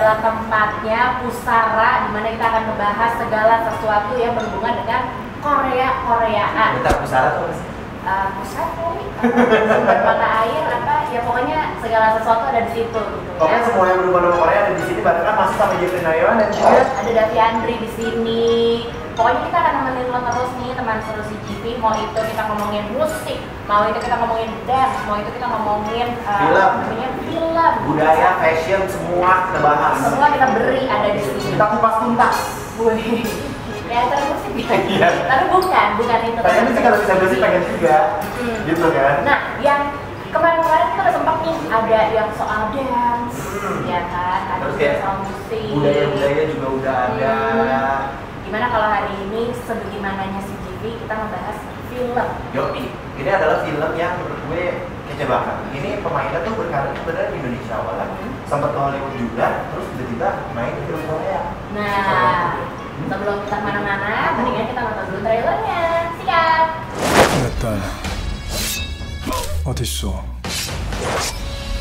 adalah tempatnya pusara, di mana kita akan membahas segala sesuatu yang berhubungan dengan Koreaan. Bentar, pusara tuh apa sih? Pusara, sumber mata air, apa ya pokoknya segala sesuatu ada di situ. Gitu, Pokoknya semua yang berhubungan dengan Korea ada di sini, bahkan masih sama Jeffrey Nayawan dan juga ada Davi Andri di sini. Pokoknya kita akan nemenin lo terus nih teman seru CGV. Mau itu kita ngomongin musik, mau itu kita ngomongin dance, mau itu kita ngomongin film, namanya film, budaya, fashion, semua kita bahas. semua kita beri ada di sini. Kita kupas tuntas. Wih, ya acara musik ya. Iya. Tapi bukan itu. Pengen sih kalau bisa bersih pengen juga, gitu kan? Nah, yang kemarin-kemarin kita udah sempat nih ada yang soal dance, ya kan? Ada Terus juga kayak soal musik. budaya juga udah ada. Gimana kalau hari ini sebegimananya CGV kita membahas film? Yoi, ini adalah film yang menurut gue kece banget. Ini pemainnya tuh berkarir sebenarnya di Indonesia awalnya, sempat ke Hollywood juga, terus tiba-tiba main di film Korea. Nah, sebelum kita kemana-mana, mendingan kita nonton dulu trailernya. Siap! 내 딸 어딨어?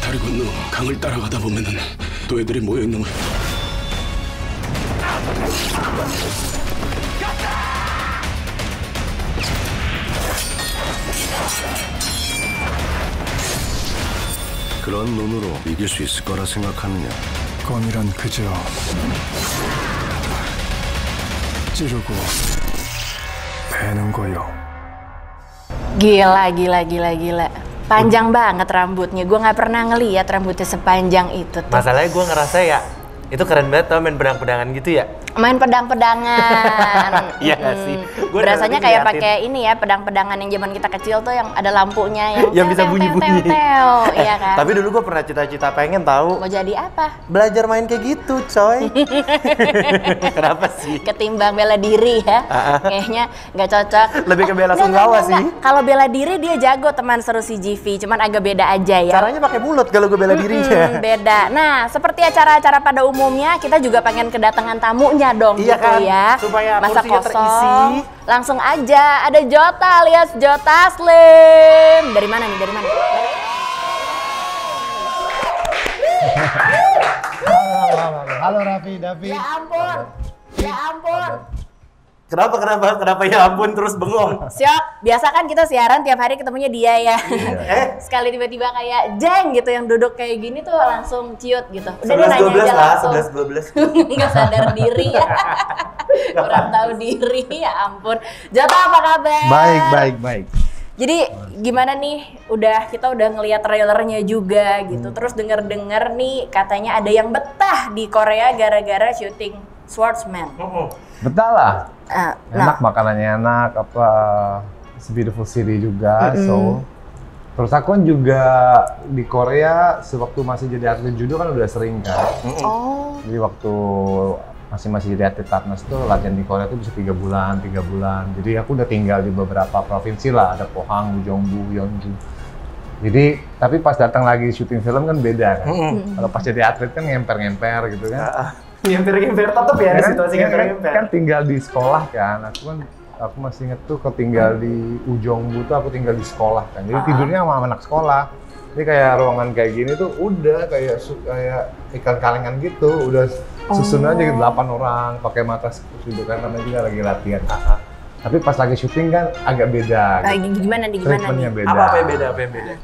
다리 건너 강을 따라가다 보면은 또 애들이 모여 있는 거야. 그런 눈으로 이길 수 있을 거라 생각하느냐? 껌이란 그저 찌르고 베는 거요. Gila. Panjang banget rambutnya. Gue nggak pernah ngeliat rambutnya sepanjang itu tuh. Masalahnya gue ngerasa ya, itu keren banget tau main pedang-pedangan gitu ya. Main pedang-pedangan. Iya nggak sih? Gua Berasanya dari kayak ngeliatin. pakai ini ya, pedang-pedangan yang zaman kita kecil tuh yang ada lampunya yang bisa bunyi-bunyi. Iya kan? Tapi dulu gue pernah cita-cita pengen tahu Mau jadi apa? belajar main kayak gitu, coy. Kenapa sih? Ketimbang bela diri ya. Kayaknya nggak cocok. Lebih ke bela Nggak, sungkawa nggak. sih. Kalau bela diri dia jago teman seru CGV, cuman agak beda aja ya. Caranya pakai mulut kalau gue bela dirinya. Beda. Nah, seperti acara-acara pada umumnya, kita juga pengen kedatangan tamunya dong, Iya gitu kan? ya. Supaya Masa kursinya kosong, terisi. langsung aja ada Jota alias Jota Slim. Dari mana nih? Dari mana? Halo Raffi, Davi. Ya ampun. Ya ampun. Kenapa ya ampun terus bengong? Siap, biasa kan kita siaran tiap hari ketemunya dia ya. Sekali tiba-tiba kayak Jeng gitu yang duduk kayak gini tuh langsung ciut gitu. Udah dia nanya 11-12 aja lah, langsung. 11-12. Nggak sadar diri ya. Kurang tahu diri, ya ampun. Jota apa kabar? Baik. Jadi gimana nih? Kita udah ngelihat trailernya juga gitu. Terus denger-denger nih katanya ada yang betah di Korea gara-gara syuting Swordsman. Betah lah. Nah, Enak, makanannya enak, it's a beautiful city juga. So, terus aku kan juga di Korea sewaktu masih jadi atlet judo kan udah sering kan. oh, Jadi waktu masih jadi atlet Tatnas tuh latihan di Korea tuh bisa 3 bulan. Jadi aku udah tinggal di beberapa provinsi lah, ada Pohang, Gyeongbu, Yeonju. Jadi, tapi pas datang lagi syuting film kan beda kan. Kalau pas jadi atlet kan ngemper-ngemper gitu kan. Ngemper-ngemper tetep ya, ada kan, situasi kan, ngemper-ngemper. kan tinggal di sekolah kan. Aku masih inget tuh ketinggal di Ujongbu tuh aku tinggal di sekolah kan. Jadi tidurnya sama anak sekolah. Jadi kayak ruangan kayak gini tuh udah kayak ikan kalengan gitu, udah susun aja gitu 8 orang pakai matras gitu kan, namanya juga lagi latihan. Tapi pas lagi syuting kan agak beda. Gitu. gimana nih? Treatmentnya beda. Apa yang beda?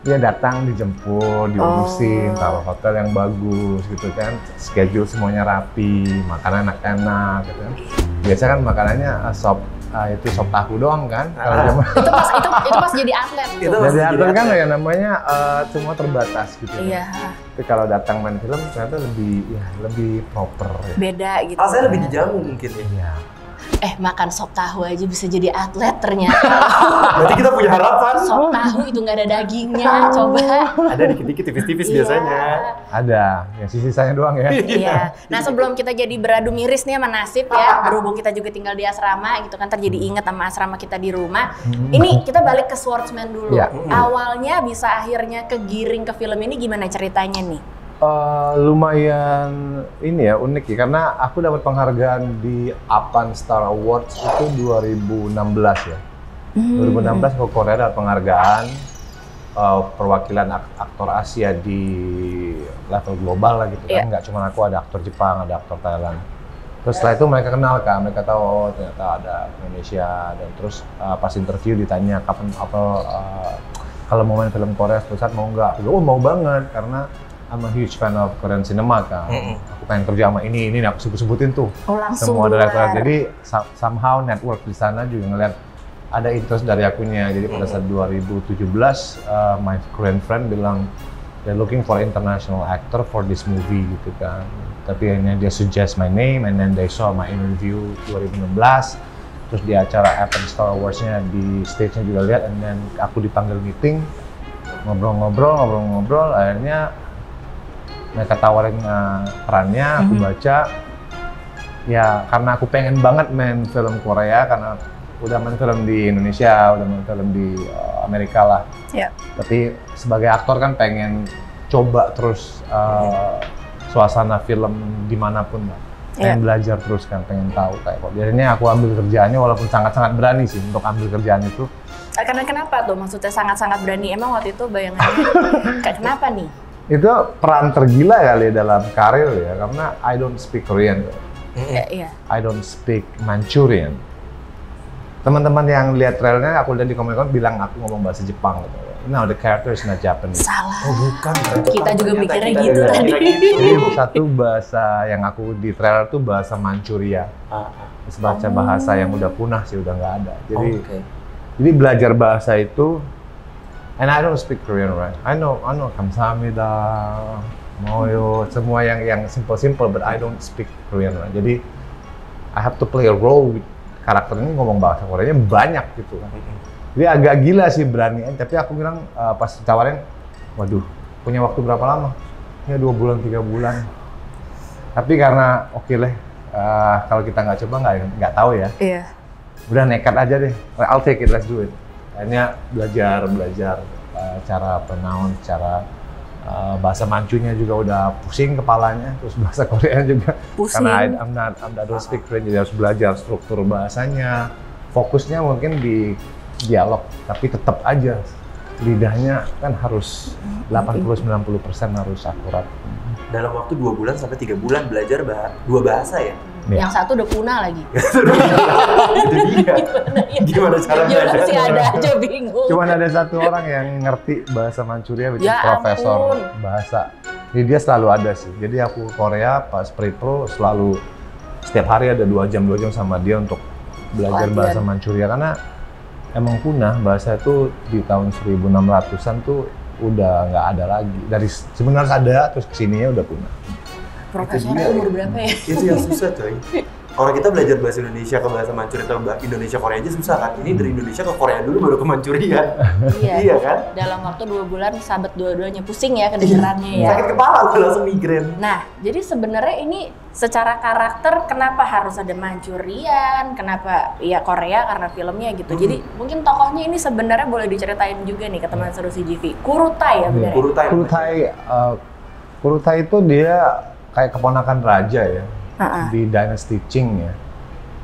Dia datang dijemput, diurusin, taruh hotel yang bagus gitu kan, schedule semuanya rapi, makanan enak-enak gitu kan. Biasa kan makanannya sop tahu doang kan. Kalau zaman itu pas jadi atlet. Itu jadi masih atlet kan atlet. ya namanya cuma terbatas gitu. Iya, Kan. Tapi kalau datang main film ternyata lebih proper ya. beda gitu. Rasanya lebih dijamu mungkin ya. Iya. Makan sop tahu aja bisa jadi atlet ternyata. Berarti kita punya harapan. Sop tahu itu nggak ada dagingnya, coba. Ada dikit-dikit tipis-tipis Iya. biasanya. Ada, ya sisanya doang ya. Iya. Nah, sebelum kita jadi beradu miris nih sama nasib ya, berhubung kita juga tinggal di asrama gitu kan, terjadi inget sama asrama kita di rumah. Ini kita balik ke Swordsman dulu. Iya. Awalnya bisa akhirnya kegiring ke film ini gimana ceritanya nih? Lumayan ini ya unik ya, karena aku dapat penghargaan di Apan Star Awards itu 2016 ya. 2016 ke Korea dapat penghargaan. perwakilan aktor Asia di level global lah gitu kan. Nggak cuma aku, ada aktor Jepang, ada aktor Thailand. Terus setelah itu mereka kenal kan, mereka tahu oh ternyata ada Indonesia, dan terus pas interview ditanya kapan kalau mau main film Korea suatu saat mau nggak? Oh mau banget, karena I'm a huge fan of Korean cinema kan. Aku pengen kerja sama ini aku sebutin tuh. Oh, langsung semua keluar. director. Jadi somehow network di sana juga ngeliat ada interest dari akunya. Jadi pada saat 2017 my Korean friend bilang they're looking for international actor for this movie gitu kan. Tapi akhirnya dia suggest my name, and then they saw my interview 2016. Terus di acara Appen Star Awards-nya di stage-nya juga lihat, and then aku dipanggil meeting, ngobrol, akhirnya mereka tawarin perannya, aku baca. Ya karena aku pengen banget main film Korea, karena udah main film di Indonesia, udah main film di Amerika lah. Tapi sebagai aktor kan pengen coba terus suasana film dimanapun lah. Pengen belajar terus kan, pengen tahu kayak kok. Akhirnya aku ambil kerjaannya, walaupun sangat-sangat berani sih untuk ambil kerjaan itu. Karena kenapa tuh? Maksudnya sangat-sangat berani. Emang waktu itu bayangannya kenapa nih? Itu peran tergila kali dalam karir ya, karena I don't speak Korean. I don't speak Manchurian. Teman-teman yang lihat trailernya, aku lihat di komen-komen bilang aku ngomong bahasa Jepang gitu. No, the character is not Japanese. Salah. Oh bukan. Kita juga mikirnya gitu tadi. Jadi satu bahasa yang aku di trailer tuh bahasa Manchuria. Baca bahasa yang udah punah sih, udah nggak ada. Jadi belajar bahasa itu, and I don't speak Korean right. I know 감사합니다, moyo, semua yang simple, but I don't speak Korean right. Jadi I have to play a role with karakter ini ngomong bahasa Koreanya banyak gitu kan. Jadi agak gila sih beraninya, tapi aku bilang pas ditawarin, waduh, punya waktu berapa lama? Ya 2 bulan, 3 bulan. Tapi karena oke lah, kalau kita nggak coba nggak tahu ya. Udah nekat aja deh, I'll take it, let's do it. Akhirnya belajar cara pronoun, cara bahasa Manchunya juga udah pusing kepalanya, terus bahasa Korea juga. Pusing. Karena I don't speak Korean, jadi harus belajar struktur bahasanya. Fokusnya mungkin di dialog, tapi tetap aja lidahnya kan harus 80-90% harus akurat. Dalam waktu 2 bulan sampai 3 bulan belajar 2 bahasa ya? Yang satu udah punah lagi. Itu dia. Gimana cara belajar? Sih ada aja bingung. Cuman ada satu orang yang ngerti bahasa Manchuria, which is Ya profesor ampun. bahasa. Jadi dia selalu ada sih. Jadi aku Korea pas pre-pro selalu setiap hari ada 2 jam sama dia untuk belajar bahasa Manchuria, karena emang punah bahasa itu di tahun 1600-an tuh udah nggak ada lagi. Dari sebenarnya ada, terus kesininya udah punah. Profesornya umur berapa ya? Itu yang susah coy. Orang kita belajar bahasa Indonesia ke bahasa Manchuria atau Indonesia Korea aja susah kan. Ini dari Indonesia ke Korea dulu baru ke Manchuria. Iya kan? Dalam waktu 2 bulan sabet dua-duanya, pusing ya kedengerannya ya. Sakit kepala udah langsung migrain. Nah, jadi sebenarnya ini secara karakter kenapa harus ada Manchurian, kenapa ya Korea karena filmnya gitu. Jadi mungkin tokohnya ini sebenarnya boleh diceritain juga nih ke teman seru CGV. Kurutai ya benar. Kurutai itu dia kayak keponakan raja ya. Di Dynasty Qing ya.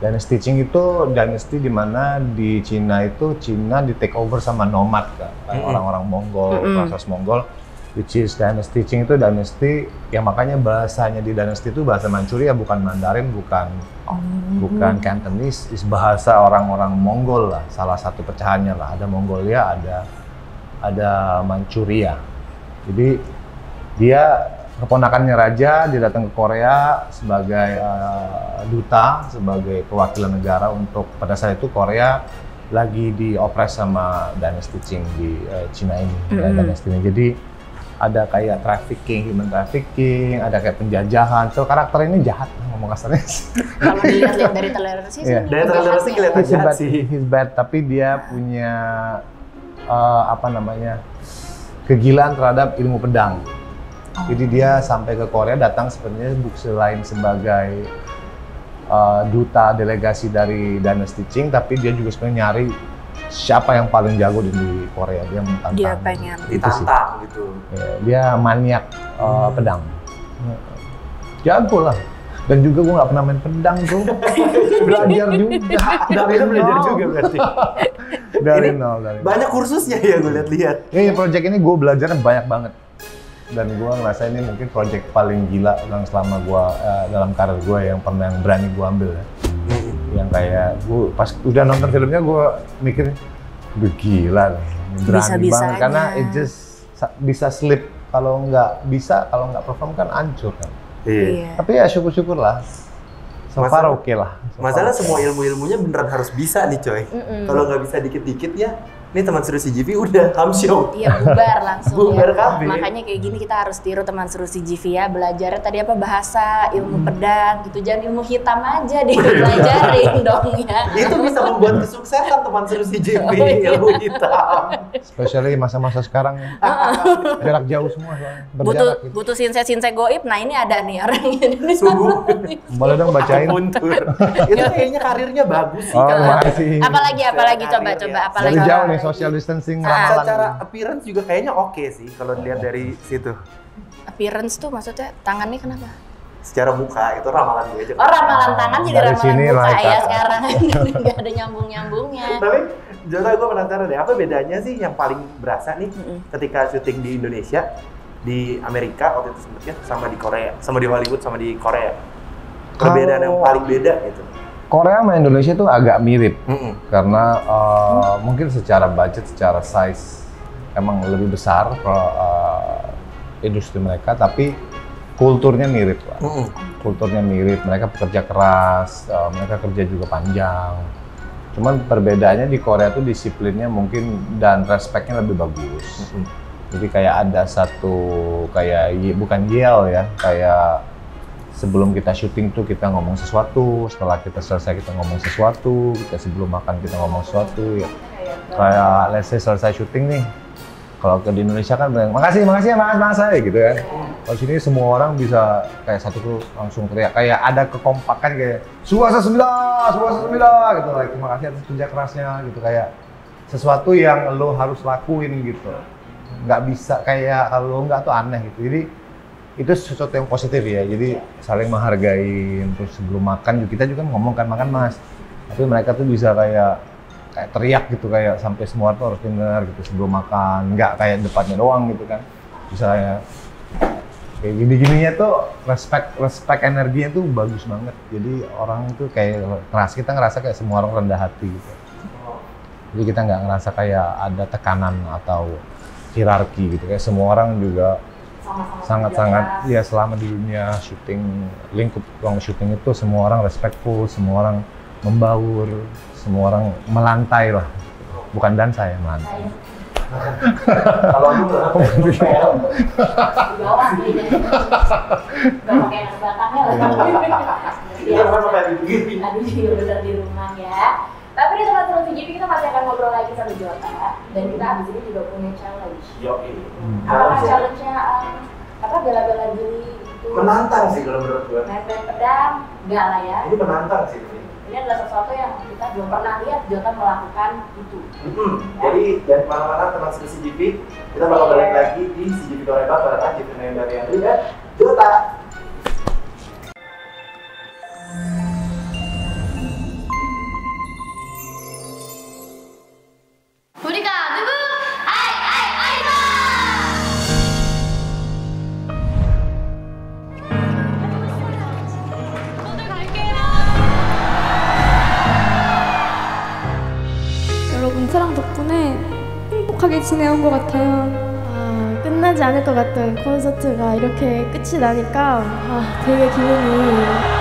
Dynasty Qing itu dynasty di mana di Cina itu Cina di take over sama nomad kan, orang-orang Mongol, proses Mongol, which is Dynasty Qing itu dynasty yang makanya bahasanya di dynasty itu bahasa Manchuria, bukan Mandarin, bukan Cantonese, is bahasa orang-orang Mongol lah, salah satu pecahannya lah, ada Mongolia, ada Manchuria. Jadi dia keponakannya raja, dia datang ke Korea sebagai duta, sebagai perwakilan negara untuk pada saat itu Korea lagi diopres sama Dynasty Qing di Cina ini, Dynasty ini. Jadi ada kayak human trafficking, ada kayak penjajahan. So karakter ini jahat, ngomong kasarnya. Kalau dilihat dari trailer sih, dari trailer sih kelihatan jahat sih. He's bad, tapi dia punya kegilaan terhadap ilmu pedang. Jadi dia sampai ke Korea, datang sebenarnya selain sebagai duta delegasi dari Dynasty Qing, tapi dia juga sebenarnya nyari siapa yang paling jago di Korea. Dia mentantang. Dia pengen ditantang gitu. Ya, dia maniak pedang. Jago lah. Dan juga gue nggak pernah main pedang tuh. Belajar juga. Dari itu belajar juga berarti. Dari Ini nol. banyak kursusnya ya gue lihat-lihat. Ini project ini gue belajarnya banyak banget. Dan gue ngerasa ini mungkin project paling gila yang selama gue dalam karir gue yang berani gue ambil ya. Yang kayak gue pas udah nonton filmnya gue mikir, gila nih, berani banget karena it just bisa slip kalau nggak perform kan hancur kan. Iya. Tapi ya syukur-syukur lah. So far oke lah. Masalah semua ilmu-ilmunya beneran harus bisa nih coy. Kalau nggak bisa dikit-dikit ya, ini teman seru CGV udah hamshow. Iya, bubar langsung. Bubar ya. kabeh. Makanya kayak gini kita harus tiru teman seru CGV ya. Belajarnya tadi apa, bahasa, ilmu pedang gitu. Jangan ilmu hitam aja dipelajarin dong ya. Itu bisa membuat kesuksesan teman seru CGV ilmu hitam. Especially masa-masa sekarang ya. Jarak jauh semua soalnya. Berjarak gitu. Butuh sinse goib. Nah, ini ada nih orang ini. Subuh. Boleh dong bacain. Muntur. Itu kayaknya karirnya bagus sih. Oh, kalau- makasih. Apalagi coba Karir, apa Dari lagi. jauh nih social distancing ramalan. Secara appearance juga kayaknya oke sih kalau dilihat dari situ. Appearance tuh maksudnya tangannya kenapa? Secara muka itu ramalan gue aja. Oh, ramalan tangan jadi Dari ramalan sini muka naik ya ke atas. sekarang. Nggak ada nyambung-nyambungnya. Tapi Jota, gue penasaran deh, apa bedanya sih yang paling berasa nih ketika syuting di Indonesia, di Amerika waktu itu sebetulnya, sama di Korea, sama di Hollywood, sama di Korea? Perbedaan yang paling beda gitu. Korea sama Indonesia tuh agak mirip. Mm-mm. Karena mungkin secara budget, secara size emang lebih besar industri mereka, tapi kulturnya mirip lah. Kulturnya mirip, mereka pekerja keras, mereka kerja juga panjang. Cuman perbedaannya di Korea tuh disiplinnya mungkin dan respectnya lebih bagus. Jadi kayak ada satu kayak bukan yell ya, kayak sebelum kita syuting tuh kita ngomong sesuatu, setelah kita selesai kita ngomong sesuatu, kita sebelum makan kita ngomong sesuatu ya. Kayak let's say selesai syuting nih. Kalau di Indonesia kan bilang, makasih ya mas gitu kan. Kalau sini semua orang bisa kayak satu tuh langsung teriak, kayak ada kekompakan kayak Suasa sembilan gitu. Like, terima kasih atas kerja kerasnya gitu, kayak sesuatu yang lo harus lakuin gitu. Nggak bisa kayak kalau nggak tuh aneh gitu. Jadi itu sesuatu yang positif ya, jadi saling menghargai. Terus sebelum makan juga kita juga ngomong kan makan mas, tapi mereka tuh bisa kayak teriak gitu, kayak sampai semua tuh harus dengar gitu sebelum makan, nggak kayak depannya doang gitu kan. Bisa kayak gini-gininya tuh respect energinya tuh bagus banget. Jadi orang tuh kayak kita ngerasa kayak semua orang rendah hati gitu. Jadi kita nggak ngerasa kayak ada tekanan atau hierarki gitu, kayak semua orang juga sangat-sangat ya selama di dunia syuting, lingkup ruang syuting itu semua orang respectful, semua orang membaur, semua orang melantai lah, bukan dansa ya, melantai. Kalau lu nggak Di bawah nih, nggak pakai nasi batangnya lah. Iya, kan pakai begini. Aduh, juga bener di rumah ya. Tapi di tempat seru CGV kita masih akan ngobrol lagi sama Jota, dan kita abis ini juga punya challenge. Apakah challenge-nya bela-bela diri itu? Menantang sih kalau menurut gue. Main pedang? Enggak lah ya. Ini menantang sih. Ini adalah sesuatu yang kita belum pernah lihat Jota melakukan itu. Jadi jangan kemana-mana teman seru CGV, kita bakal balik lagi di CGV Korea barengan Jeffrey dari Andri dan Jota. 우리가 누구? 아이다! 오늘 갈게요. 여러분 사랑 덕분에 행복하게 지내온 것 같아요. 끝나지 않을 것 같은 콘서트가 이렇게 끝이 나니까 되게 기분이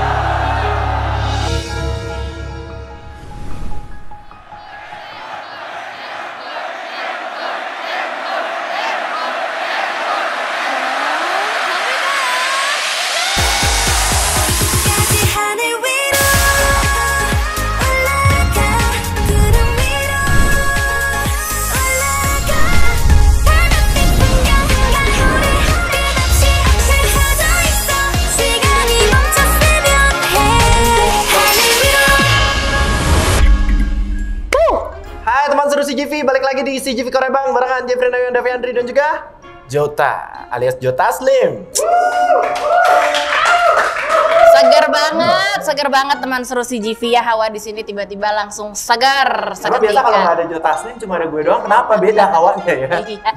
Hai teman seru CGV, balik lagi di CGV Korea barengan Jeffrey Davi Andri dan juga Jota alias Jota Slim. Segar banget seger banget teman seru CGV ya, hawa di sini tiba-tiba langsung segar. Karena biasa kalau nggak ada Joe Taslim cuma ada gue doang, kenapa beda hawanya ya? Iya,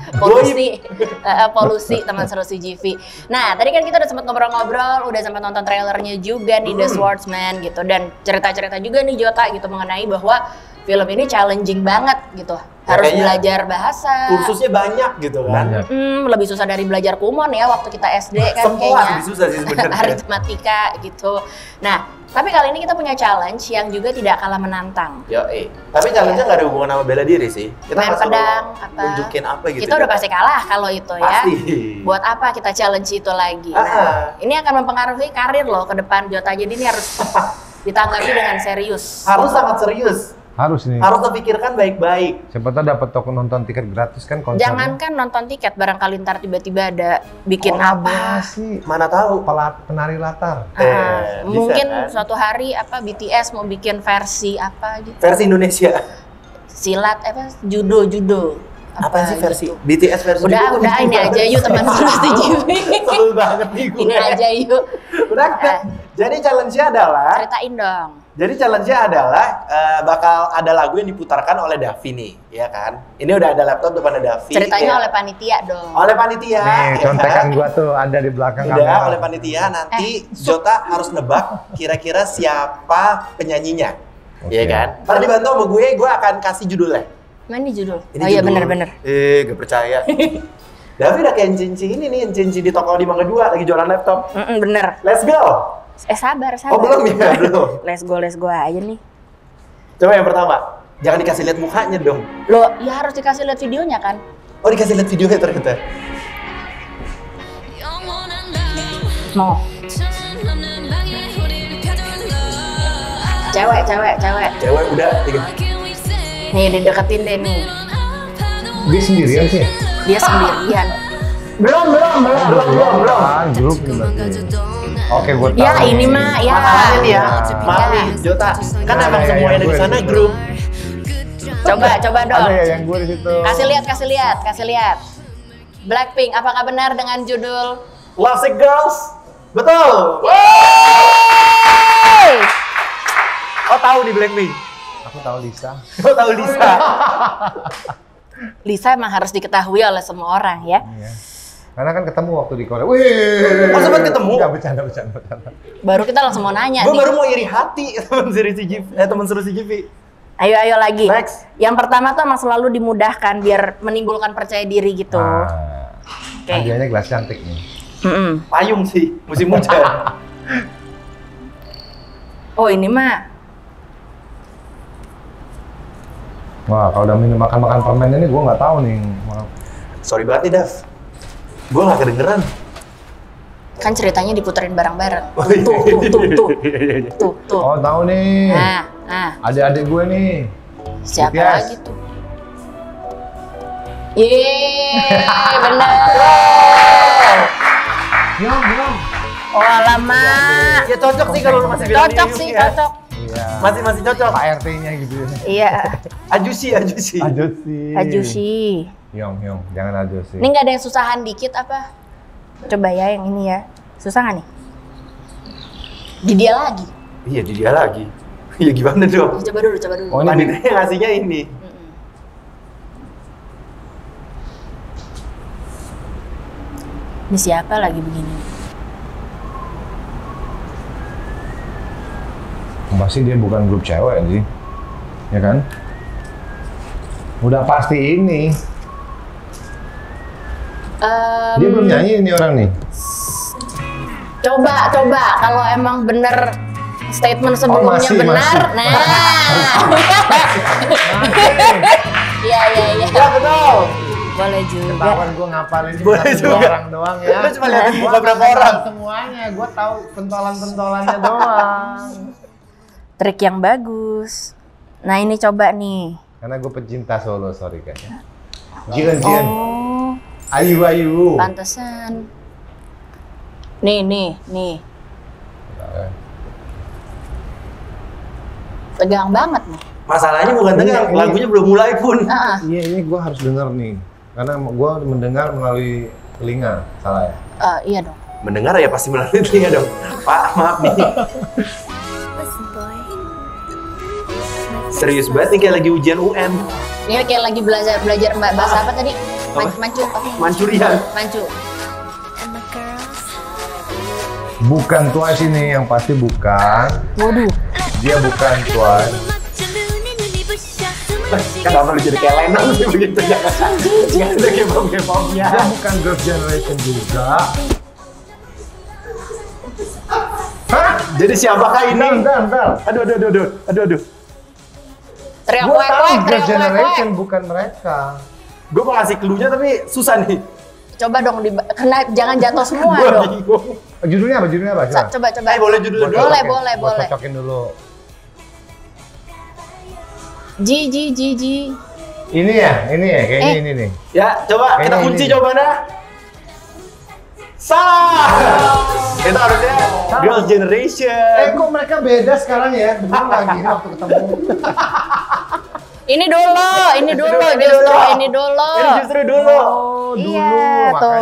polusi teman seru CGV. Nah, tadi kan kita udah sempat ngobrol-ngobrol, udah sempat nonton trailernya juga nih The Swordsman gitu, dan cerita-cerita juga nih Jota gitu mengenai bahwa film ini challenging banget gitu. Harus belajar bahasa. Kursusnya banyak gitu kan. Lebih susah dari belajar kumon ya waktu kita SD kan Semua kayaknya. lebih susah sih sebenarnya. Aritmatika gitu. Nah, tapi kali ini kita punya challenge yang juga tidak kalah menantang. Tapi challenge-nya nggak ada hubungan sama bela diri sih. Kita Main nggak selalu pedang, apa. nunjukin apa gitu. Kita udah pasti kalah kalau itu ya. Pasti. Buat apa kita challenge itu lagi? Nah, ini akan mempengaruhi karir loh ke depan Jota. Jadi ini harus ditanggapi dengan serius. Harus sangat serius. Harus nih. Harus terpikirkan baik-baik. Siapa tahu dapat token nonton tiket gratis kan konsernya. Jangankan nonton tiket, barangkali ntar tiba-tiba ada bikin apa sih? Mana tahu. Penari latar. Mungkin kan? suatu hari apa BTS mau bikin versi apa gitu. Versi Indonesia. Silat judo. Apa sih versi gitu. BTS versi? Udah ini aja yuk teman seru. Seru banget nih gue. Ini aja yuk. Udah kan? Jadi challenge-nya adalah ceritain dong. Jadi challenge-nya adalah bakal ada lagu yang diputarkan oleh Davi nih, ya kan? Ini udah ada laptop depan Davi. Ceritanya ya. oleh panitia dong. Oleh panitia. Nih, ya contekan kan? gua tuh ada di belakang Udah kamera. oleh panitia, nanti Jota harus nebak kira-kira siapa penyanyinya. Iya kan? Ntar dibantu sama gue akan kasih judulnya. Mana nih judul? Ini Iya judul. bener. Gak percaya. Davi udah kayak Cinci ini nih, Cinci di toko di Mangga 2 lagi jualan laptop. Bener. Let's go! Sabar. Oh belum ya? Belum. Let's go aja nih. Coba yang pertama, jangan dikasih lihat mukanya dong. Lo ya harus dikasih lihat videonya kan? Oh dikasih lihat videonya ternyata. Mau. Cewek. Cewek udah. Nih dideketin deh nih. Dia sendirian sih. Dia sendirian. Belum. Ah, grup nih berarti. Oke, gue tahu. Ya ini mah ya. Masalahnya nih ya, Ya. maaf nih Jota, kan Ada emang ya, semuanya yang dari gue sana di situ. grup. Coba dong. Ada ya yang gue di situ. Kasih lihat. Blackpink, apakah benar dengan judul? Love Sick Girls, betul. Yeay! Oh tahu di Blackpink. Aku tahu Lisa. Oh tahu Lisa. Lisa emang harus diketahui oleh semua orang ya. Iya. Karena kan ketemu waktu di Korea. Wih. Oh, sempat ketemu? Enggak bercanda. Baru kita langsung mau nanya Gue nih. baru mau iri hati teman seru CGV. Ayo lagi. Next. Yang pertama tuh emang selalu dimudahkan biar menimbulkan percaya diri gitu. Oke. Hadiahnya gelas cantik nih. Payung sih, musim hujan. Oh ini mah. Wah, kalau udah minum makan permen ini gue nggak tahu nih. Sorry banget nih Dav, gue gak kedengeran. Kan ceritanya diputerin bareng-bareng. Oh, iya. Tuh. Oh tahu nih. Nah. Adik-adik gue nih. Siapa BTS. lagi tuh? Yeay, bener. Belum. Oh alamak. Ya cocok sih kalau lu masih bilang Cocok ini, sih, ya. cocok. Iya. Masih cocok. Pak RT-nya gitu ya. Iya. Ajusi. Ajusi. Yong, jangan Ajusi. Ini nggak ada yang susahan dikit apa? Coba ya yang ini ya. Susah nggak nih? Di dia lagi. Iya di dia lagi. Iya gimana dong? Coba dulu. Oh, ini Panitia ngasihnya ini. Ini siapa lagi begini? pasti dia bukan grup cewek sih. Ya kan? Udah pasti ini. Dia belum nyanyi ini orang nih. Coba kalau emang bener statement sebelumnya masih, benar, masih. nah. Iya. Ya betul. Boleh juga. Ketahuan gue ngapalin Boleh satu juga. orang doang ya. Lu cuma liatin Gua beberapa nggak orang. tahu semuanya, gue tahu pentolan-pentolannya doang. Trik yang bagus. Nah ini coba nih. Karena gue pecinta Solo, sorry kayaknya. Jian. Oh, Ayu. pantesan. Nih. Tegang banget nih. Masalahnya bukan tegang, Ini- lagunya belum mulai pun. Iya ini gue harus denger nih. Karena gue mendengar melalui telinga, salah ya? Iya dong. Mendengar ya pasti melalui telinga dong. Pak, maaf nih. Serius banget nih kayak lagi ujian UN. Ini kayak lagi belajar bahasa apa tadi? Mancu. Mancurian. Mancu. Bukan Twice ini, yang pasti bukan. Waduh. Dia bukan Twice. Kenapa lu jadi kayak Lennon sih begitu ya? Nggak ada K-pop-nya. Dia bukan Girls' Generation juga. Hah? Jadi siapakah ini? Bentar. Aduh. Trio Gue tahu kuek. Girls' Generation bukan mereka. Gue mau ngasih clue-nya tapi susah nih. Coba dong jangan jatuh semua Gue dong. bingung. Judulnya apa? Coba. Boleh judul dulu. Boleh. Gua cocokin dulu. Ji. Ini ya, kayaknya ini nih. Ya, coba kita Kayaknya kunci ini. jawabannya. Salah. Itu harusnya Girls' Generation. Kok mereka beda sekarang ya? Belum lagi waktu ketemu. Ini dulu. Ini justru dulu. Oh, dulu. Iya, Makanya tuh.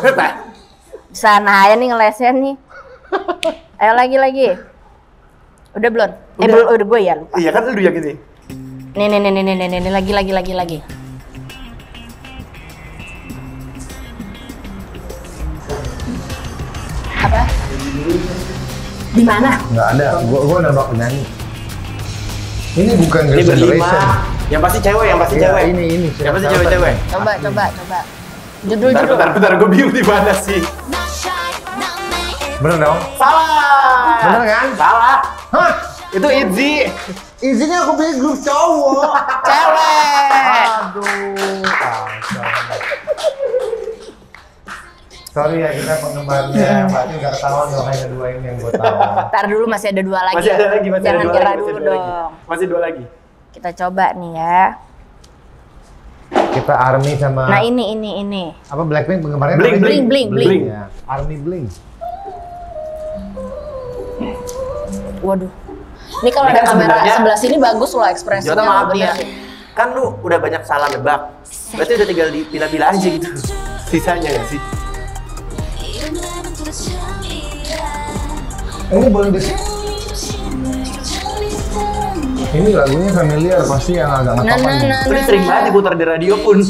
gue banget. Sana ya nih ngelesnya nih. Ayo lagi. Udah belum? Udah. Udah gue ya lupa. Iya kan lu yang ini. Nih lagi. Apa? Di mana? Nggak ada, gua nembak penyanyi. Ini bukan Ini Girls' berlima. Generation. Yang pasti cewek, Iya, ini. Yang pasti cewek-cewek. Coba. Judul. Bentar, gue bingung di mana sih. Bener dong? Salah. Bener kan? Salah. Hah? Itu Itzy. Izinnya aku pilih grup cowok. Cewek. Aduh. Sorry ya, kita penggemarnya. Mbak Ini nggak ketahuan dong, hanya dua ini yang gue tahu. Ntar dulu masih ada dua lagi. Masih ada lagi, Jangan kira dulu dong. Masih dua lagi. Kita coba nih ya. Kita Army sama... Nah ini. Apa Blackpink penggemarnya? Blink. Blink. Ya. Army Blink. Waduh. Ini kalau Ini ada kan kamera sebenarnya- sebelah sini bagus loh ekspresinya. Jota maaf nih ya. bener. Kan lu udah banyak salah nebak. Berarti udah tinggal dipilah-pilah aja gitu. Sisanya ya sih. Ini boleh di... Ini lagunya familiar, pasti yang agak ngetopan nih. Ini sering banget diputar di radio pun.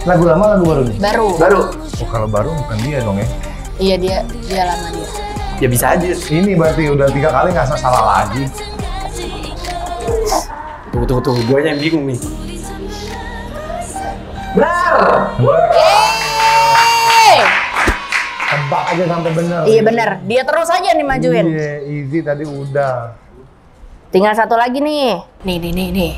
Lagu lama, lagu baru nih? Baru. Oh, kalau baru bukan dia dong ya? Iya dia lama dia. Ya bisa aja. Ini berarti udah 3 kali nggak salah lagi. Tunggu. Gue yang bingung nih. Benar. Yeay! Tebak aja sampai bener. Iya bener. Dia terus aja nih majuin. Iya, easy tadi udah. Tinggal satu lagi nih. Nih.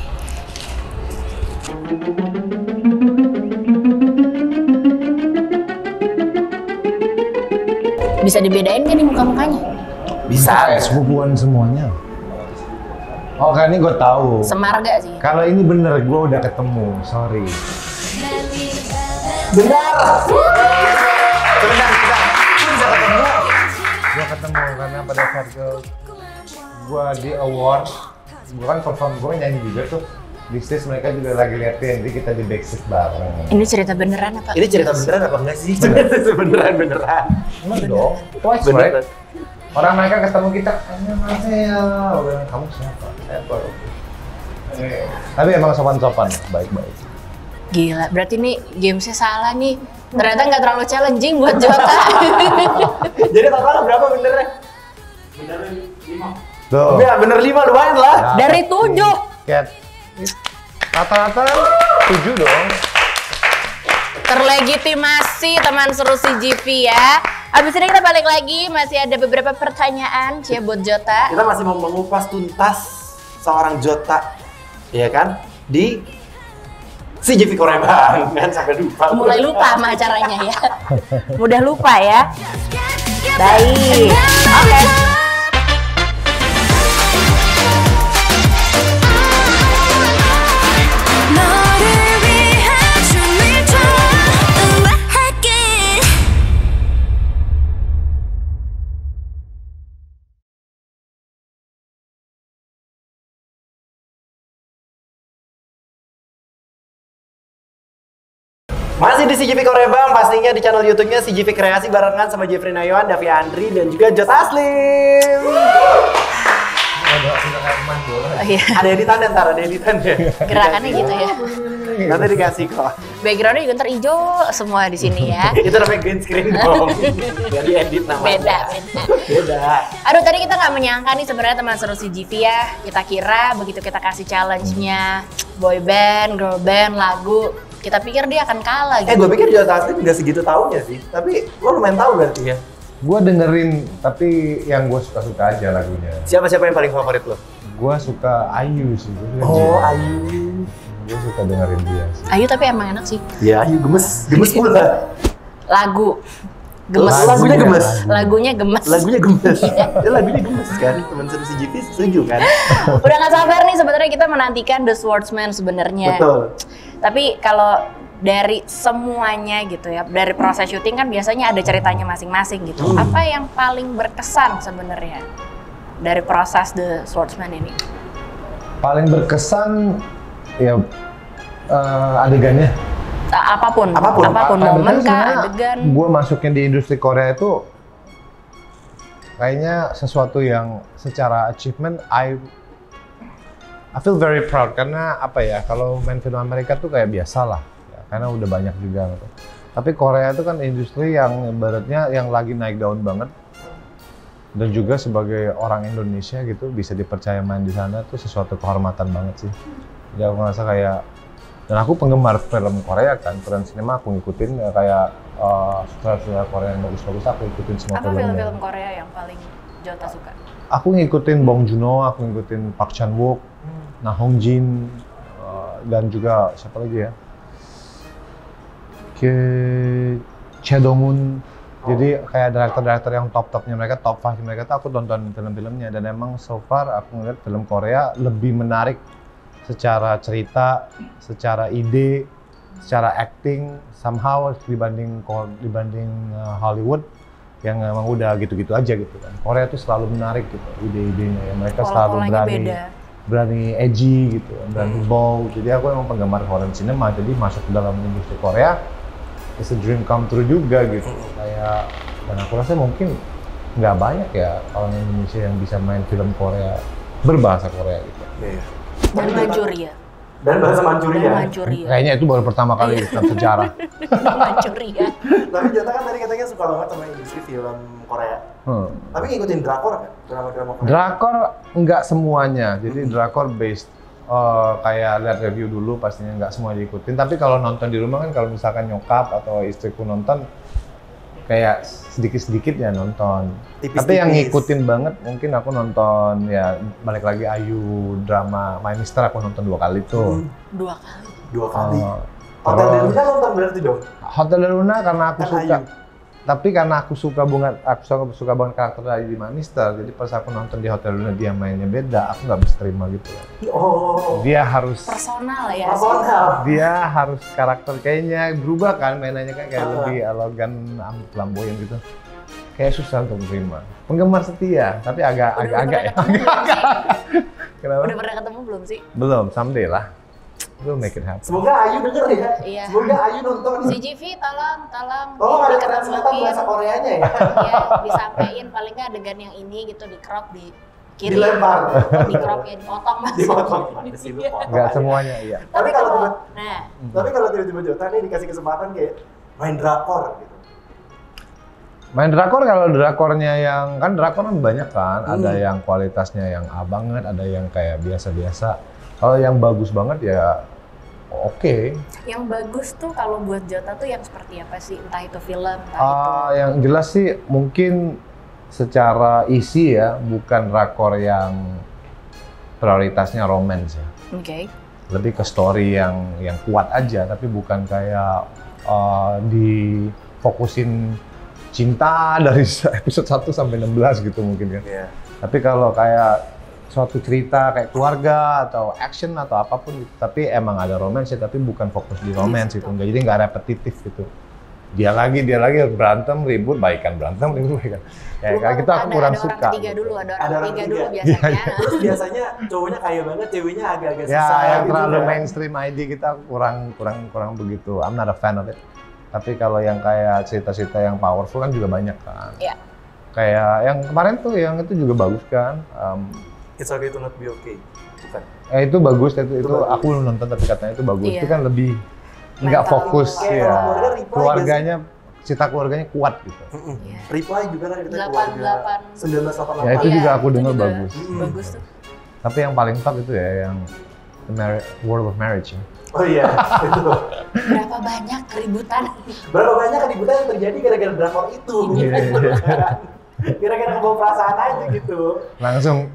Bisa dibedain kan nih muka-mukanya? Bisa. Sepupuan semuanya. Oh, kan ini gue tahu. Semarga sih. Kalau ini bener, gue udah ketemu. Sorry. Benar. Sebentar. Lu bisa ketemu. Gue ketemu karena pada saat gue di award, gue kan perform, gue nyanyi juga tuh. Di stage mereka juga lagi liatin, jadi kita di backstage bareng. Ini cerita beneran apa? Ini cerita beneran apa enggak sih? Beneran. Emang dong? Twice, Bener. right? Orang mereka ketemu kita, annyeonghaseyo. Kamu siapa? Saya baru. Tapi emang sopan-sopan, baik-baik. Gila, berarti nih gamesnya salah nih. Ternyata nggak terlalu challenging buat Jota. Jadi total berapa benernya? Tuh. Ya bener 5 lumayan lah. Dari 7. Cat. Rata-rata 7 dong. Terlegitimasi teman seru CGV ya. Abis ini kita balik lagi, masih ada beberapa pertanyaan cia buat Jota. Kita masih mau mengupas tuntas seorang Jota, ya kan? Di CGV Koreban, kan sampai lupa. Mulai lupa sama acaranya ya. Mudah lupa ya. Baik. Oke. Masih di CGV Korebang, pastinya di channel YouTube-nya CGV Kreasi barengan sama Jeffrey Nayawan, Davi Andri, dan juga Jota Aslim. udah kayak pemain bola. Iya. Ada editannya ntar, ada editannya. Gerakannya gitu ya. Nanti dikasih kok. Backgroundnya juga ntar hijau semua di sini ya. Itu namanya green screen dong. Jadi edit namanya. Beda. Aduh, tadi kita nggak menyangka nih sebenarnya teman seru CGV ya. Kita kira begitu kita kasih challenge-nya boy band, girl band, lagu, kita pikir dia akan kalah gitu. Gue pikir Jota Taslim nggak segitu taunya sih. Tapi lo lumayan tahu berarti ya. Gue dengerin, tapi yang gue suka-suka aja lagunya. Siapa yang paling favorit lo? Gue suka Ayu sih. Oh, Ayu. Gue suka dengerin dia sih. Ayu tapi emang enak sih. Ya, Ayu gemes pula. Lagu gemes. Lagunya gemes. Lagunya gemes. Lagunya gemes. Ya, lagunya gemes kan. Teman seru CGV setuju kan? Udah nggak sabar nih sebenarnya kita menantikan The Swordsman sebenarnya. Betul. Tapi kalau dari semuanya gitu ya, dari proses syuting kan biasanya ada ceritanya masing-masing gitu. Apa yang paling berkesan sebenarnya dari proses The Swordsman ini? Paling berkesan ya adegannya. Apapun Adegan momen kah, sebenarnya adegan. Gue masukin di industri Korea itu kayaknya sesuatu yang secara achievement I feel very proud karena apa ya, kalau main film Amerika tuh kayak biasa lah ya, karena udah banyak juga gitu. Tapi Korea itu kan industri yang ibaratnya yang lagi naik daun banget, dan juga sebagai orang Indonesia gitu bisa dipercaya main di sana tuh sesuatu kehormatan banget sih. Jadi aku ngerasa kayak, dan aku penggemar film Korea kan, film sinema aku ngikutin ya, kayak sutradara Korea yang bagus-bagus aku ikutin semua Apa filmnya. film-film Korea yang paling Jota suka? Aku ngikutin Bong Joon-ho, aku ngikutin Park Chan-wook, Nah Hong Jin, dan juga siapa lagi ya? Choi Dong-un. Jadi kayak director-director yang top-topnya mereka, top 5 mereka tuh aku tonton film-filmnya, dan emang so far aku ngeliat film Korea lebih menarik secara cerita, secara ide, secara acting somehow dibanding Hollywood yang emang udah gitu-gitu aja gitu kan. Korea tuh selalu menarik gitu ide-idenya ya. Mereka selalu berani edgy gitu, berani bold. Jadi aku emang penggemar foreign cinema, jadi masuk ke dalam industri Korea it's a dream come true juga gitu. Kayak, dan aku rasa mungkin nggak banyak ya orang Indonesia yang bisa main film Korea berbahasa Korea gitu. Dan Manchuria. Dan bahasa Manchuria. Kayaknya itu baru pertama kali dalam sejarah. Manchuria. Tapi Jota kan tadi katanya suka banget sama industri film Korea. Tapi ngikutin drakor kan? Drama-drama Korea. Drakor nggak semuanya, jadi drakor based kayak lihat review dulu, pastinya nggak semua diikutin. Tapi kalau nonton di rumah kan, kalau misalkan nyokap atau istriku nonton, kayak sedikit-sedikit ya nonton. Tipis-tipis. Tapi yang ngikutin banget mungkin aku nonton ya balik lagi Ayu, drama My Mister aku nonton 2 kali tuh. 2 kali. Hotel Del Luna nonton berarti dong? Hotel Del Luna karena aku kan suka. Ayu. Tapi karena aku suka banget karakter Ayu di My Mister, jadi pas aku nonton di Hotel Del Luna dia mainnya beda, aku nggak bisa terima gitu. Oh. Dia harus personal ya. Dia harus karakter kayaknya berubah kan, mainannya kan kayak lebih elegan, flamboyan gitu. Kayak susah untuk menerima. Penggemar setia, tapi agak ya. Kenapa? Udah pernah ketemu belum sih? Belum, someday lah. We'll make it happen. Semoga Ayu denger ya. Iya. Semoga Ayu nonton. CGV tolong ada translate bahasa Koreanya ya. Iya, disampaikan paling nggak adegan yang ini gitu di crop di kiri. Dilempar. Di crop ya dipotong Mas. Dipotong. Enggak semuanya, iya. Tapi kalau tiba-tiba Jota nih dikasih kesempatan kayak main drakor gitu. Main drakor, kalau drakornya yang kan drakor kan banyak kan, ada yang kualitasnya yang A banget, ada yang kayak biasa-biasa. Kalau yang bagus banget ya oke. Yang bagus tuh kalau buat Jota tuh yang seperti apa sih? Entah itu film, entah itu. Yang jelas sih mungkin secara isi ya, bukan drakor yang prioritasnya romance ya. Oke. Lebih ke story yang kuat aja, tapi bukan kayak difokusin cinta dari episode 1 sampai 16 gitu mungkin kan. Yeah. Tapi kalau kayak suatu cerita kayak keluarga atau action atau apapun gitu, tapi emang ada romance ya, tapi bukan fokus di romance gitu, jadi nggak repetitif gitu. Dia lagi berantem ribut baikan. Ya kayak gitu aku kurang suka. Ada orang ketiga dulu biasanya. Terus biasanya cowoknya kaya banget, ceweknya agak-agak susah. Ya, yang gitu terlalu kan. mainstream ID kita kurang begitu. I'm not a fan of it. Tapi kalau yang kayak cerita-cerita yang powerful kan juga banyak kan. Iya. Kayak yang kemarin tuh yang itu juga bagus kan. It's Okay to Not Be Okay. Bukan. Itu bagus, itu bagus. aku belum nonton tapi katanya itu bagus. Iya. Itu kan lebih nggak Mental fokus juga. ya. Kayak keluarga Reply Keluarganya, cerita keluarganya kuat gitu. Iya. Reply juga kan kita 88. 1988. Ya itu Iya, juga aku itu dengar juga bagus. Bagus tuh. Tapi yang paling top itu ya yang World of Marriage ya. Oh iya, itu. Berapa banyak keributan? Berapa banyak keributan yang terjadi gara-gara drakor itu? Iya, iya. Gara-gara kebawa perasaan aja gitu. Langsung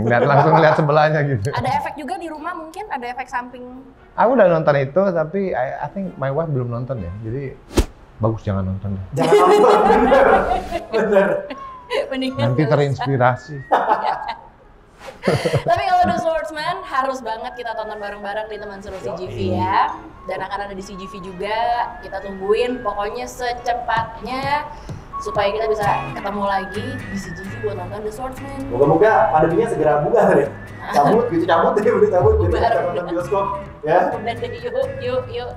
langsung lihat sebelahnya gitu. Ada efek juga di rumah mungkin? Ada efek samping? Aku udah nonton itu tapi I think my wife belum nonton ya. Jadi bagus jangan nonton deh. Jangan nonton, bener. Mendingan Nanti nggak usah. terinspirasi. Tapi kalau The Swordsman harus banget kita tonton bareng-bareng di teman seru CGV ya. Dan akan ada di CGV juga. Kita tungguin pokoknya secepatnya supaya kita bisa ketemu lagi di CGV buat nonton The Swordsman. Moga-moga pandeminya segera bubar ya. Cabut gitu, cabut deh, udah cabut. Jadi Bubar, kita udah. nonton bioskop ya. Udah deh, yuk.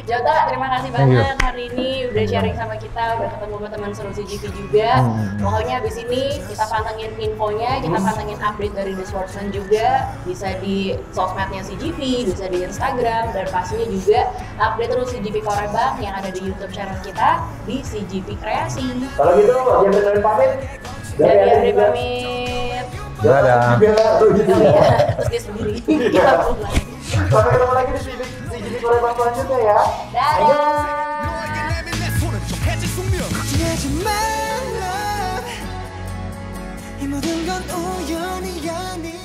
Jota, terima kasih banget hari ini udah sharing sama kita, udah ketemu sama teman seru CGV juga. Pokoknya abis ini kita pantengin infonya, kita pantengin update dari The Swordsman juga. Bisa di sosmednya CGV, bisa di Instagram, dan pastinya juga update terus CGV Korebang yang ada di YouTube channel kita di CGV Kreasi. Kalau gitu, yang beneran pamit. Dari Adri Adri juga. pamit. Dadah. Juga, gitu Oh ya. iya, terus dia sendiri. Kita pulang. Sampai ketemu lagi di CGV Korea selanjutnya ya. Dadah. 걱정하지 말라 이 모든 건 우연이 아니